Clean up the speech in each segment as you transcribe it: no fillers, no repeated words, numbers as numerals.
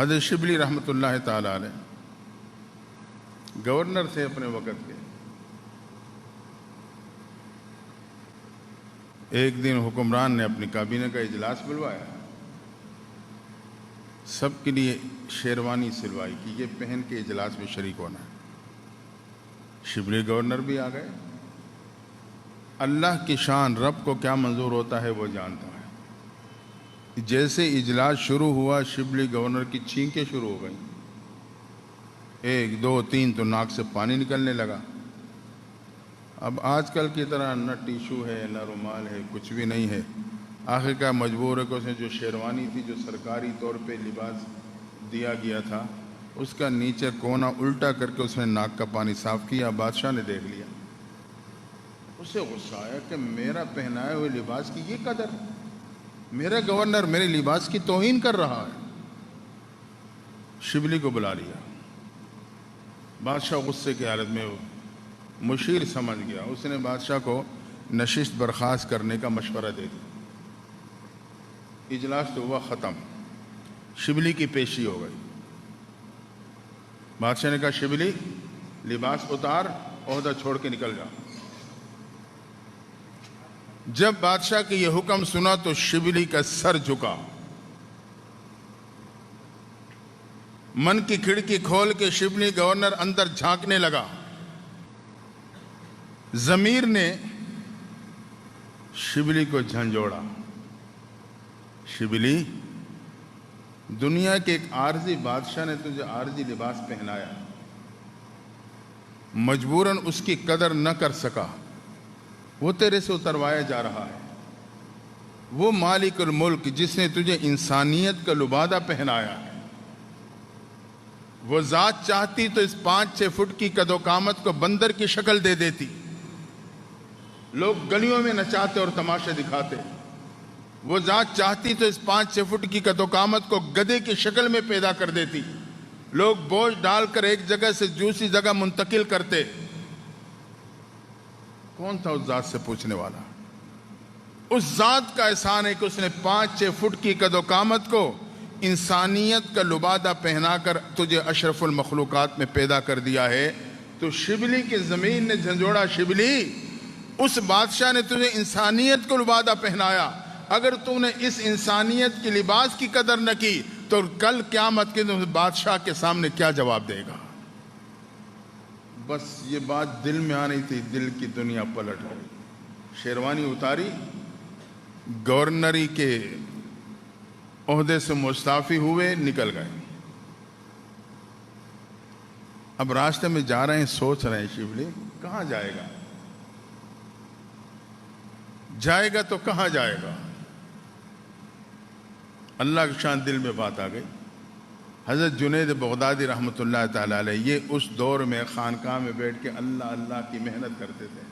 حضرت شبلی رحمۃ اللہ تعالی علیہ گورنر تھے اپنے وقت کے. ایک دن حکمران نے اپنی کابینہ کا اجلاس بلوایا, سب کے لیے شیروانی سلوائی کہ یہ پہن کے اجلاس میں شریک ہونا ہے. شبلی گورنر بھی آ گئے. اللہ کی شان, رب کو کیا منظور ہوتا ہے وہ جانتا ہے. جیسے اجلاس شروع ہوا شبلی گورنر کی چھینکیں شروع ہو گئیں, 1 2 3 تو ناک سے پانی نکلنے لگا. اب آج کل کی طرح نہ ٹیشو ہے نہ رومال ہے, کچھ بھی نہیں ہے. آخر کا مجبور ہے کہ اس نے جو شیروانی تھی, جو سرکاری طور پہ لباس دیا گیا تھا, اس کا نیچے کونا الٹا کر کے اس نے ناک کا پانی صاف کیا. بادشاہ نے دیکھ لیا, اسے غصہ آیا کہ میرا پہنائے ہوئے لباس کی یہ قدر, میرا گورنر میرے لباس کی توہین کر رہا ہے. شبلی کو بلا لیا. بادشاہ غصے کی حالت میں مشیر سمجھ گیا. اس نے بادشاہ کو نشست برخاست کرنے کا مشورہ دے دیا. اجلاس تو ہوا ختم, شبلی کی پیشی ہو گئی. بادشاہ نے کہا شبلی لباس اتار, عہدہ چھوڑ کے نکل جا. جب بادشاہ کی یہ حکم سنا تو شبلی کا سر جھکا. من کی کھڑکی کھول کے شبلی گورنر اندر جھانکنے لگا. ضمیر نے شبلی کو جھنجھوڑا. شبلی, دنیا کے ایک عارضی بادشاہ نے تجھے عارضی لباس پہنایا, مجبوراً اس کی قدر نہ کر سکا, وہ تیرے سے اتروایا جا رہا ہے. وہ مالک الملک جس نے تجھے انسانیت کا لبادہ پہنایا ہے, وہ ذات چاہتی تو اس 5-6 فٹ کی قد و قامت کو بندر کی شکل دے دیتی, لوگ گلیوں میں نچاتے اور تماشے دکھاتے. وہ ذات چاہتی تو اس 5-6 فٹ کی قد و قامت کو گدھے کی شکل میں پیدا کر دیتی, لوگ بوجھ ڈال کر ایک جگہ سے دوسری جگہ منتقل کرتے. کون تھا اس ذات سے پوچھنے والا؟ اس ذات کا احسان ہے کہ اس نے 5-6 فٹ کی قد و قامت کو انسانیت کا لبادہ پہنا کر تجھے اشرف المخلوقات میں پیدا کر دیا ہے. تو شبلی کی زمین نے جھنجھوڑا, شبلی اس بادشاہ نے تجھے انسانیت کو لبادہ پہنایا, اگر تم نے اس انسانیت کی لباس کی قدر نہ کی تو کل قیامت کے دن بادشاہ کے سامنے کیا جواب دے گا؟ بس یہ بات دل میں آ رہی تھی, دل کی دنیا پلٹ گئی. شیروانی اتاری, گورنری کے عہدے سے مستعفی ہوئے, نکل گئے. اب راستے میں جا رہے ہیں, سوچ رہے ہیں شبلی کہاں جائے گا, جائے گا تو کہاں جائے گا. اللہ کی شان دل میں بات آ گئی. حضرت جنید بغدادی رحمۃ اللہ تعالی علیہ یہ اس دور میں خانقاہ میں بیٹھ کے اللہ اللہ کی محنت کرتے تھے,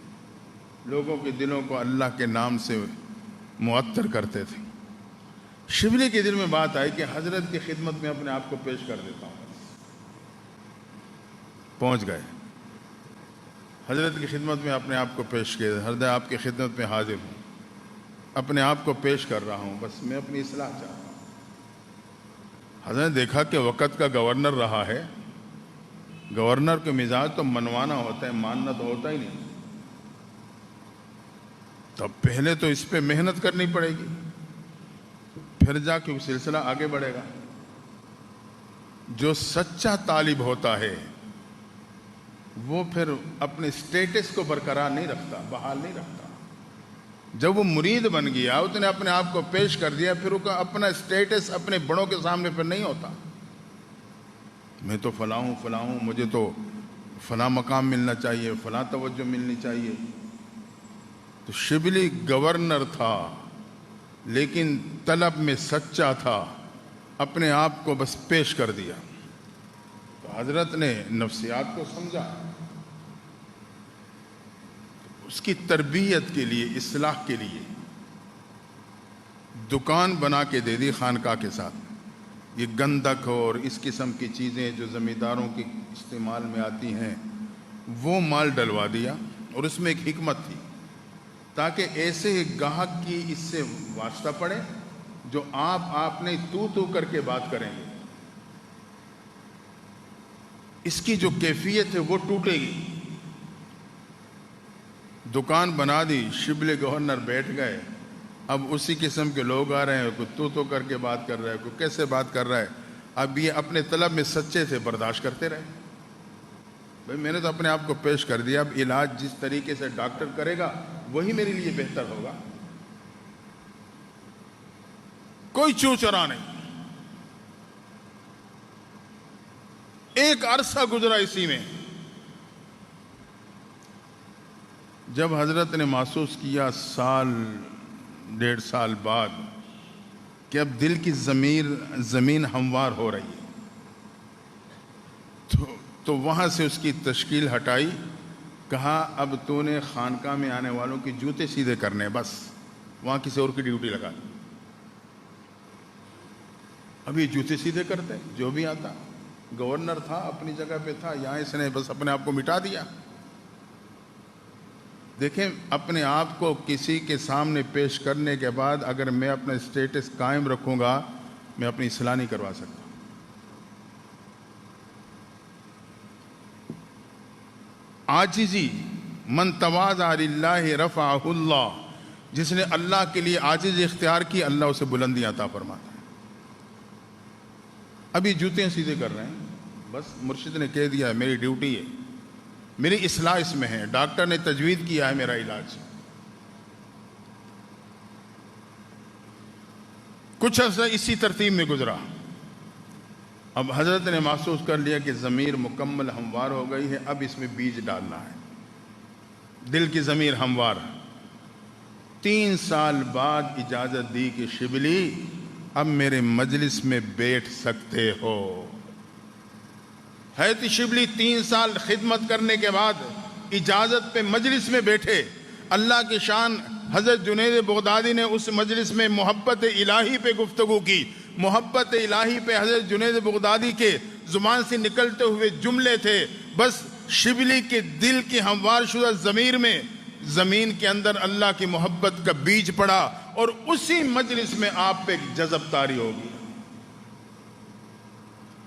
لوگوں کے دلوں کو اللہ کے نام سے معطر کرتے تھے. شبلی کے دل میں بات آئی کہ حضرت کی خدمت میں اپنے آپ کو پیش کر دیتا ہوں. پہنچ گئے, حضرت کی خدمت میں اپنے آپ کو پیش کیا. حضرت آپ کی خدمت میں حاضر ہوں, اپنے آپ کو پیش کر رہا ہوں, بس میں اپنی اصلاح چاہتا ہوں. حضرت نے دیکھا کہ وقت کا گورنر رہا ہے, گورنر کے مزاج تو منوانا ہوتا ہے, ماننا تو ہوتا ہی نہیں. تب پہلے تو اس پہ محنت کرنی پڑے گی, پھر جا کے وہ سلسلہ آگے بڑھے گا. جو سچا طالب ہوتا ہے وہ پھر اپنے سٹیٹس کو برقرار نہیں رکھتا, بحال نہیں رکھتا. جب وہ مرید بن گیا, اس نے اپنے آپ کو پیش کر دیا, پھر اس کا اپنا سٹیٹس اپنے بڑوں کے سامنے پھر نہیں ہوتا. میں تو فلاں ہوں, مجھے تو فلاں مقام ملنا چاہیے, فلاں توجہ ملنی چاہیے. تو شبلی گورنر تھا لیکن طلب میں سچا تھا, اپنے آپ کو بس پیش کر دیا. تو حضرت نے نفسیات کو سمجھا, اس کی تربیت کے لیے, اصلاح کے لیے دکان بنا کے دے دی خانقاہ کے ساتھ. یہ گندک اور اس قسم کی چیزیں جو زمینداروں کی استعمال میں آتی ہیں وہ مال ڈلوا دیا. اور اس میں ایک حکمت تھی تاکہ ایسے گاہک کی اس سے واسطہ پڑے جو آپ نہیں تو کر کے بات کریں گے. اس کی جو کیفیت ہے وہ ٹوٹے گی۔ دکان بنا دی، شبلی گورنر بیٹھ گئے، اب اسی قسم کے لوگ آ رہے ہیں، کوئی تو کر کے بات کر رہا ہے، کوئی کیسے بات کر رہا ہے۔ اب یہ اپنے طلب میں سچے تھے، برداشت کرتے رہے۔ بھئی میں نے تو اپنے آپ کو پیش کر دیا، اب علاج جس طریقے سے ڈاکٹر کرے گا وہی میرے لیے بہتر ہوگا، کوئی چو چرا نہیں۔ ایک عرصہ گزرا اسی میں، جب حضرت نے محسوس کیا سال 1.5 سال بعد کہ اب دل کی زمین ہموار ہو رہی ہے، تو وہاں سے اس کی تشکیل ہٹائی، کہا اب تو نے خانقاہ میں آنے والوں کی جوتے سیدھے کرنے، بس وہاں کسی اور کی ڈیوٹی لگا دی۔ اب یہ جوتے سیدھے کرتے، جو بھی آتا، گورنر تھا اپنی جگہ پہ تھا، یہاں اس نے بس اپنے آپ کو مٹا دیا۔ دیکھیں، اپنے آپ کو کسی کے سامنے پیش کرنے کے بعد اگر میں اپنا اسٹیٹس قائم رکھوں گا، میں اپنی اصلاح نہیں کروا سکتا۔ عاجزی، من تواضع للہ رفعہ اللہ، جس نے اللہ کے لیے عاجزی اختیار کی، اللہ اسے بلندی عطا فرماتا ہے۔ ابھی جوتے سیدھے کر رہے ہیں، بس مرشد نے کہہ دیا میری ڈیوٹی ہے، میری اصلاح اس میں ہے، ڈاکٹر نے تجویز کیا ہے میرا علاج۔ کچھ عرصہ اسی ترتیب میں گزرا، اب حضرت نے محسوس کر لیا کہ ضمیر مکمل ہموار ہو گئی ہے، اب اس میں بیج ڈالنا ہے، دل کی ضمیر ہموار۔ 3 سال بعد اجازت دی کہ شبلی اب میرے مجلس میں بیٹھ سکتے ہو۔ حضرت شبلی 3 سال خدمت کرنے کے بعد اجازت پہ مجلس میں بیٹھے۔ اللہ کی شان، حضرت جنید بغدادی نے اس مجلس میں محبت الہی پہ گفتگو کی۔ محبت الہی پہ حضرت جنید بغدادی کے زبان سے نکلتے ہوئے جملے تھے، بس شبلی کے دل کی ہموار شدہ ضمیر میں زمین کے اندر اللہ کی محبت کا بیج پڑا، اور اسی مجلس میں آپ پہ جذب طاری ہو گیا،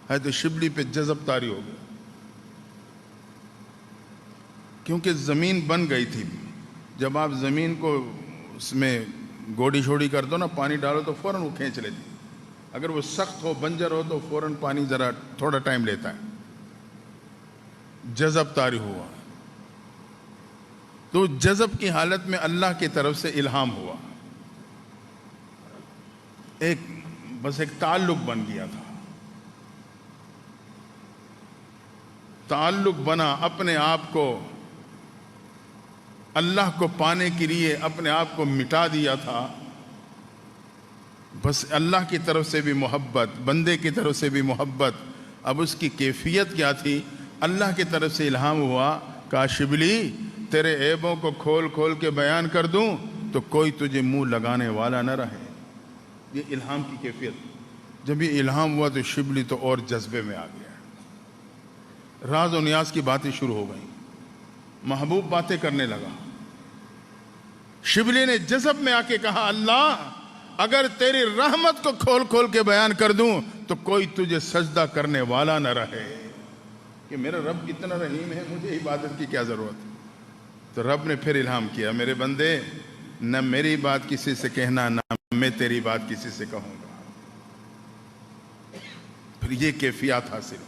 حضرت شبلی پہ جذب طاری ہو گیا، کیونکہ زمین بن گئی تھی۔ جب آپ زمین کو اس میں گوڑی شوڑی کر دو نا، پانی ڈالو تو فوراً وہ کھینچ لیتی، اگر وہ سخت ہو، بنجر ہو تو فوراً پانی ذرا تھوڑا ٹائم لیتا ہے۔ جذب طاری ہوا، تو جذب کی حالت میں اللہ کی طرف سے الہام ہوا، بس ایک تعلق بن گیا تھا، تعلق بنا، اپنے آپ کو اللہ کو پانے کے لیے اپنے آپ کو مٹا دیا تھا۔ بس اللہ کی طرف سے بھی محبت، بندے کی طرف سے بھی محبت۔ اب اس کی کیفیت کیا تھی؟ اللہ کی طرف سے الہام ہوا، کہا شبلی تیرے عیبوں کو کھول کھول کے بیان کر دوں تو کوئی تجھے منہ لگانے والا نہ رہے۔ یہ الہام کی کیفیت۔ جب یہ الہام ہوا تو شبلی تو اور جذبے میں آ گیا، راز و نیاز کی باتیں شروع ہو گئیں، محبوب باتیں کرنے لگا۔ شبلی نے جذب میں آ کے کہا، اللہ اگر تیری رحمت کو کھول کھول کے بیان کر دوں تو کوئی تجھے سجدہ کرنے والا نہ رہے، کہ میرا رب کتنا رحیم ہے، مجھے عبادت کی کیا ضرورت ہے۔ تو رب نے پھر الہام کیا، میرے بندے نہ میری بات کسی سے کہنا، نہ میں تیری بات کسی سے کہوں گا۔ پھر یہ کیفیات حاصل